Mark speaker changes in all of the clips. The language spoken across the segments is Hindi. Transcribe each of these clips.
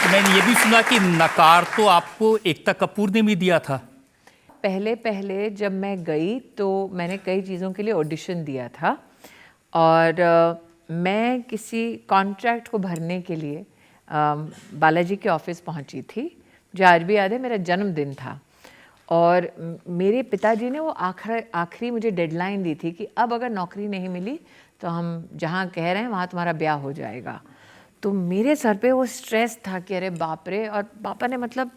Speaker 1: मैंने ये भी सुना कि नकार तो आपको एकता कपूर ने भी दिया था।
Speaker 2: पहले जब मैं गई तो मैंने कई चीज़ों के लिए ऑडिशन दिया था और मैं किसी कॉन्ट्रैक्ट को भरने के लिए बालाजी के ऑफिस पहुंची थी। मुझे आज भी याद है, मेरा जन्मदिन था और मेरे पिताजी ने वो आखिरी मुझे डेडलाइन दी थी कि अब अगर नौकरी नहीं मिली तो हम जहाँ कह रहे हैं वहाँ तुम्हारा ब्याह हो जाएगा। तो मेरे सर पे वो स्ट्रेस था कि अरे बाप रे, और पापा ने मतलब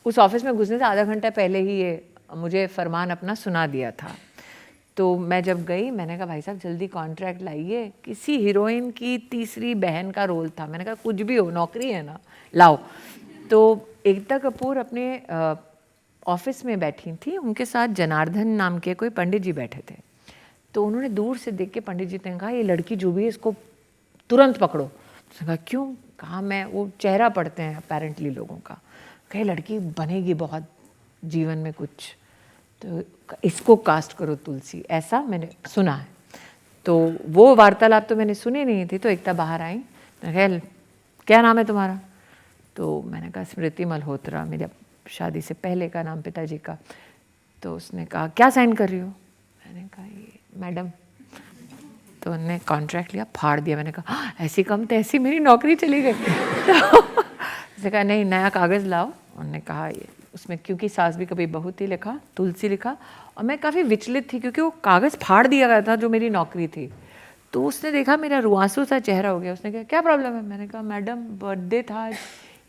Speaker 2: उस ऑफिस में घुसने से आधा घंटा पहले ही ये मुझे फरमान अपना सुना दिया था। तो मैं जब गई, मैंने कहा भाई साहब जल्दी कॉन्ट्रैक्ट लाइए। किसी हीरोइन की तीसरी बहन का रोल था। मैंने कहा कुछ भी हो, नौकरी है ना, लाओ। तो एकता कपूर अपने ऑफिस में बैठी थी, उनके साथ जनार्दन नाम के कोई पंडित जी बैठे थे। तो उन्होंने दूर से देख के पंडित जी ने कहा ये लड़की जो भी है इसको तुरंत पकड़ो। उसने कहा क्यों? कहा मैं वो चेहरा पढ़ते हैं अपेरेंटली लोगों का, कहे लड़की बनेगी बहुत जीवन में कुछ, तो इसको कास्ट करो तुलसी, ऐसा मैंने सुना है। तो वो वार्तालाप तो मैंने सुनी नहीं थी। तो एकता बाहर आई, मैंने कहा क्या नाम है तुम्हारा? तो मैंने कहा स्मृति मल्होत्रा, मेरे शादी से पहले का नाम पिताजी का। तो उसने कहा क्या साइन कर रही हो? मैंने कहा ये मैडम। तो उन्होंने कॉन्ट्रैक्ट लिया, फाड़ दिया। मैंने कहा ऐसी कम तो ऐसी मेरी नौकरी चली गई। तो उसने कहा नहीं, नया कागज़ लाओ। उन्होंने कहा ये उसमें क्योंकि सास भी कभी बहू थी लिखा, तुलसी लिखा, और मैं काफ़ी विचलित थी क्योंकि वो कागज़ फाड़ दिया गया था जो मेरी नौकरी थी। तो उसने देखा मेरा रुआंसू सा चेहरा हो गया। उसने कहा क्या प्रॉब्लम है? मैंने कहा मैडम बर्थडे था,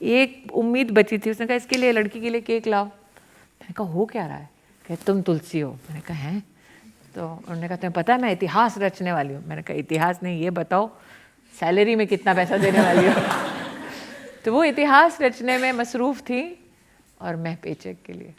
Speaker 2: एक उम्मीद बची थी। उसने कहा इसके लिए, लड़की के लिए केक लाओ। मैंने कहा हो क्या रहा है? कहे तुम तुलसी हो। मैंने कहा हैं? तो उन्होंने कहा तुम्हें पता है मैं इतिहास रचने वाली हूँ। मैंने कहा इतिहास नहीं, ये बताओ सैलरी में कितना पैसा देने वाली हो। तो वो इतिहास रचने में मसरूफ़ थी और मैं पेचेक के लिए।